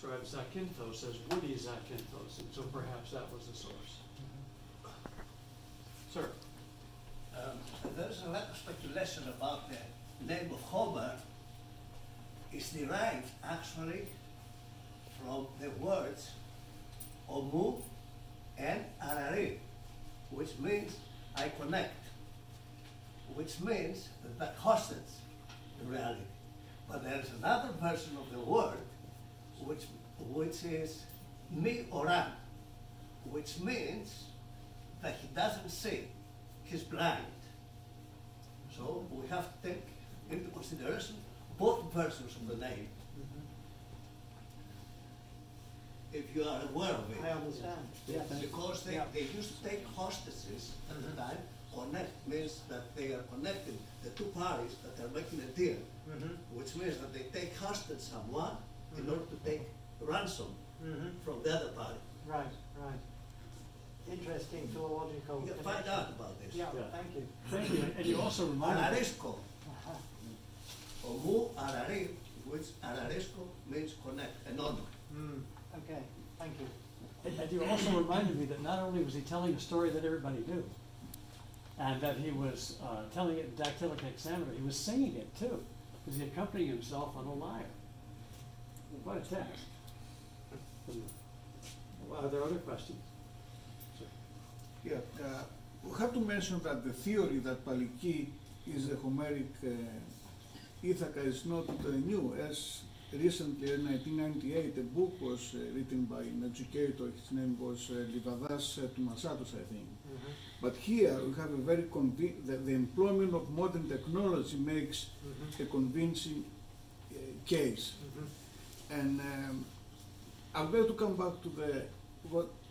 describes Zakynthos as woody Zakynthos, and so perhaps that was the source. Sir? There's a lot of speculation about the name of Homer. It's derived actually from the words Omu and Arari, which means I connect, which means that hostage in reality. But there is another version of the word which is mi oran, which means that he doesn't see, he's blind. So we have to take into consideration both versions of the name. If you are aware of it. I understand. Yes. Because they used to take hostages at the time. Connect means that they are connecting the two parties that are making a deal, which means that they take hostage someone in order to take ransom from the other party. Right, right. Interesting philological. You find out about this. Yeah, thank you. Thank you. And you also reminded me. Ararisco. Omu arari, which ararisco means connect, an honor. Okay, thank you. And you also reminded me that not only was he telling a story that everybody knew, and that he was telling it in dactylic hexameter, he was singing it too, because he accompanied himself on a lyre. What a text. Are there other questions? Yeah, we have to mention that the theory that Paliki is the Homeric Ithaca is not new, as recently in 1998 a book was written by an educator, his name was Livadas Toumasatos, I think. But here we have a very the employment of modern technology makes a convincing case. And I'm going to come back to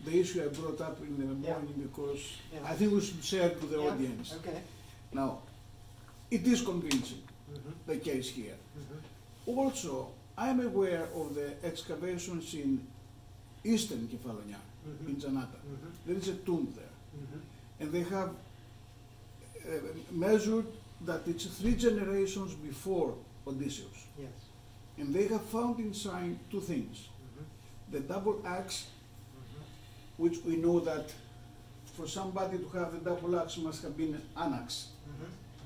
the issue I brought up in the morning because I think we should share to the audience. Okay. Now, it is convincing, the case here. Also, I'm aware of the excavations in Eastern Kefalonia, in Zanata. There is a tomb there. And they have measured that it's 3 generations before Odysseus. Yes. And they have found inside 2 things. The double axe, which we know that for somebody to have the double axe must have been an axe.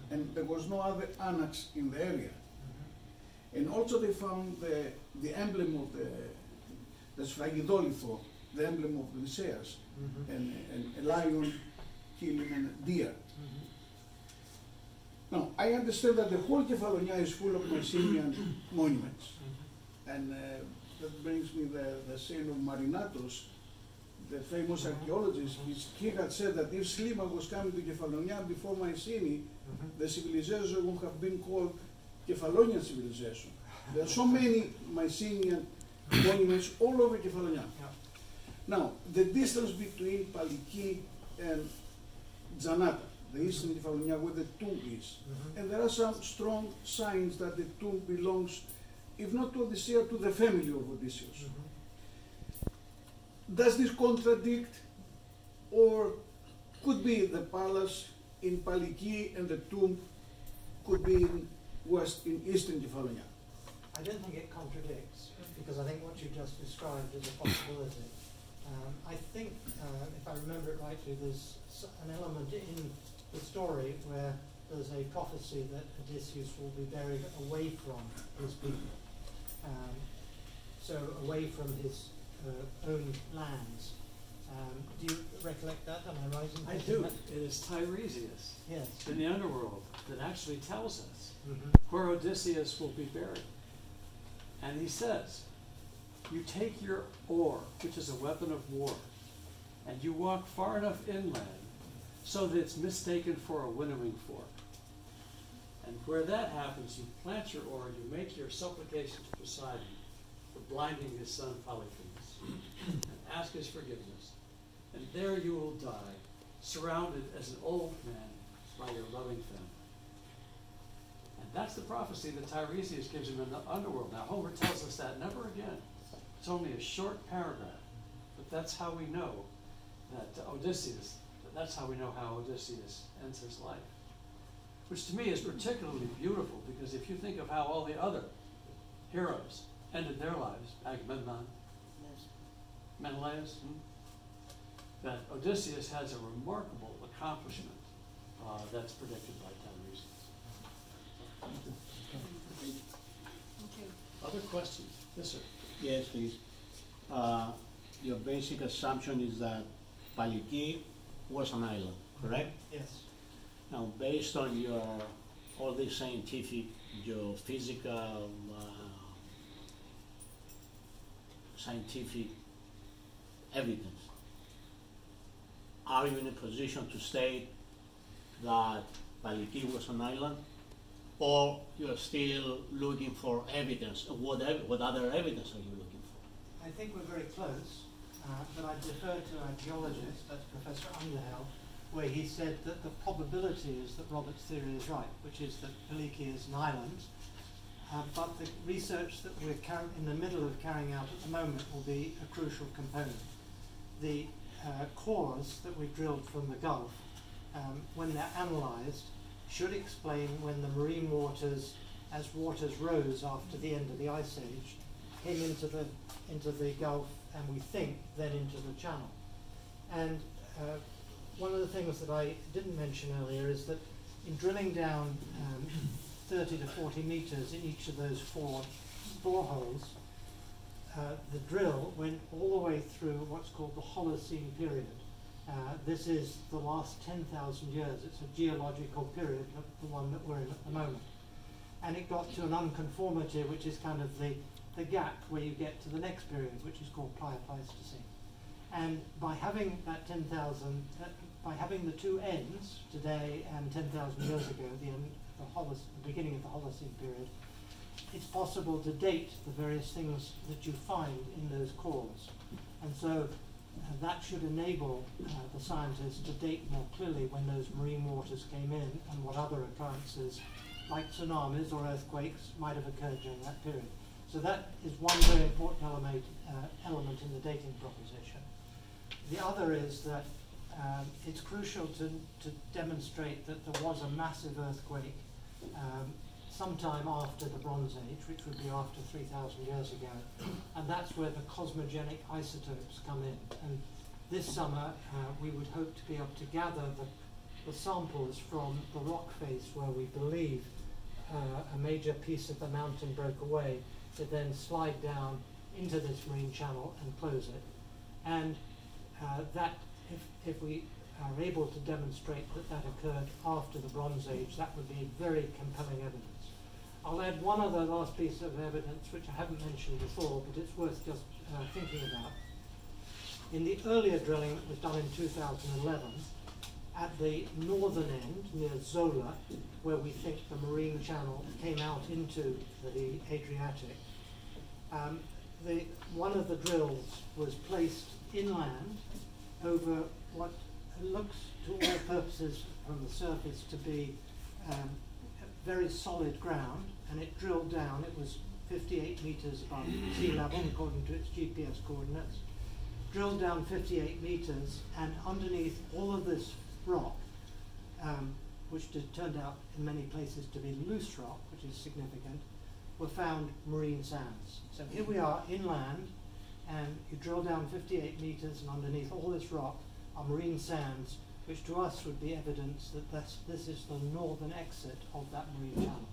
And there was no other anax in the area. And also they found the emblem of the sphagidolitho, the emblem of Οδυσσέας, and a lion killing a deer. Now, I understand that the whole Kefalonia is full of Mycenaean monuments. And that brings me the saying of Marinatos, the famous archaeologist. He had said that if Slima was coming to Kefalonia before Mycenae, the civilization would have been called Kefalonian civilization. There are so many Mycenaean monuments all over Kefalonia. Now, the distance between Paliki and Zanata, the eastern Kefalonia where the tomb is, and there are some strong signs that the tomb belongs, if not to Odysseus, to the family of Odysseus. Does this contradict, or could be the palace in Paliki and the tomb could be in eastern Kefalonia? I don't think it contradicts, because I think what you just described is a possibility. I think, if I remember it rightly, there's an element in the story where there's a prophecy that Odysseus will be buried away from his people, so away from his own lands. Do you recollect that? Am I right in thinking that? It is Tiresias Yes. in the underworld that actually tells us where Odysseus will be buried. And he says, you take your oar, which is a weapon of war, and you walk far enough inland so that it's mistaken for a winnowing fork. And where that happens, you plant your oar, you make your supplication to Poseidon for blinding his son Polyphemus, and ask his forgiveness. And there you will die, surrounded as an old man by your loving family. And that's the prophecy that Tiresias gives him in the underworld. Now, Homer tells us that never again. It's only a short paragraph, but that's how we know that that's how we know how Odysseus ends his life. Which to me is particularly beautiful, because if you think of how all the other heroes ended their lives, Agamemnon, Menelaus, that Odysseus has a remarkable accomplishment that's predicted by 10 reasons. Other questions? Yes, sir. Yes, please. Your basic assumption is that Paliki was an island, correct? Yes. Now, based on your all the scientific, geophysical, scientific evidence, are you in a position to state that Paliki was an island, or you're still looking for evidence? What other evidence are you looking for? I think we're very close, but I defer to a geologist, that's Professor Underhill, where he said that the probability is that Robert's theory is right, which is that Paliki is an island, but the research that we're in the middle of carrying out at the moment will be a crucial component. The cores that we've drilled from the Gulf, when they're analysed, should explain when the marine waters, as waters rose after the end of the Ice Age, came into the Gulf, and we think then into the Channel. And one of the things that I didn't mention earlier is that in drilling down 30 to 40 meters in each of those 4 boreholes, the drill went all the way through what's called the Holocene period. This is the last 10,000 years. It's a geological period, the one that we're in at the moment. And it got to an unconformity, which is kind of the gap where you get to the next period, which is called Pleistocene. And by having that 10,000, by having the 2 ends, today and 10,000 years ago, the beginning of the Holocene period, it's possible to date the various things that you find in those cores. And so that should enable the scientists to date more clearly when those marine waters came in and what other occurrences, like tsunamis or earthquakes, might have occurred during that period. So that is one very important element in the dating proposition. The other is that it's crucial to demonstrate that there was a massive earthquake sometime after the Bronze Age, which would be after 3,000 years ago, and that's where the cosmogenic isotopes come in. And this summer we would hope to be able to gather the samples from the rock face where we believe a major piece of the mountain broke away, to then slide down into this marine channel and close it. And that, if we are able to demonstrate that that occurred after the Bronze Age, that would be very compelling evidence. I'll add one other last piece of evidence, which I haven't mentioned before, but it's worth just thinking about. In the earlier drilling that was done in 2011, at the northern end, near Zola, where we think the marine channel came out into the Adriatic, one of the drills was placed inland over what looks to all purposes from the surface to be very solid ground, and it drilled down. It was 58 meters above sea level according to its GPS coordinates. Drilled down 58 meters, and underneath all of this rock, which turned out in many places to be loose rock, which is significant, were found marine sands. So here we are inland, and you drill down 58 meters, and underneath all this rock are marine sands, which to us would be evidence that this is the northern exit of that marine channel.